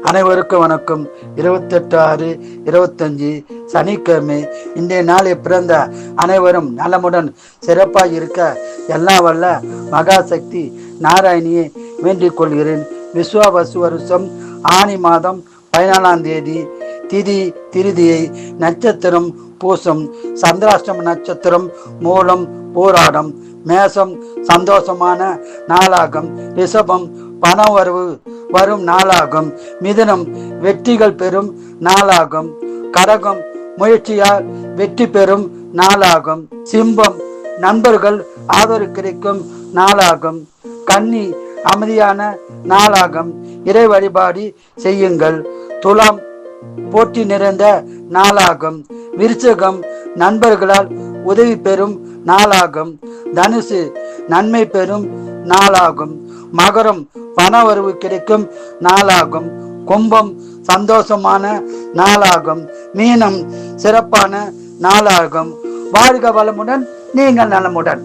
அனைவருக்கும் வணக்கம். 28/6/25 சனிக்கிழமை. இன்றைய நாளில் பிறந்த அனைவரும் நலமுடன் சிறப்பாக இருக்க எல்லாம் வல்ல மகாசக்தி நாராயணியை வேண்டிக் கொள்கிறேன். விஸ்வாவசு வருஷம் ஆனி மாதம் 14ஆம் தேதி, திதி திருதியை, நட்சத்திரம் பூசம், சந்திராஷ்டம நட்சத்திரம் மூலம் போராடம், மேசம் சந்தோஷமான நாளாகும், ரிஷபம் பணம் வரும் நாளாகும், மிதுனம் வெற்றிகள் பெறும் நாளாகும், கடகம் முயற்சியால் வெற்றி பெறும் நாளாகும், சிம்பம் நண்பர்கள் ஆதரவு கிடைக்கும் நாளாகும், கன்னி அமைதியான நாளாகும், இறை வழிபாடு செய்யுங்கள். துலாம் போட்டி நிறைந்த நாளாகும், விருச்சகம் நண்பர்களால் உதவி பெறும் நாளாகும், தனுசு நன்மை பெறும் நாளாகும், மகரம் பண வரவு கிடைக்கும் நாளாகும், கும்பம் சந்தோஷமான நாளாகும், மீனம் சிறப்பான நாளாகும். வாழ்க வளமுடன், நீங்கள் நலமுடன்.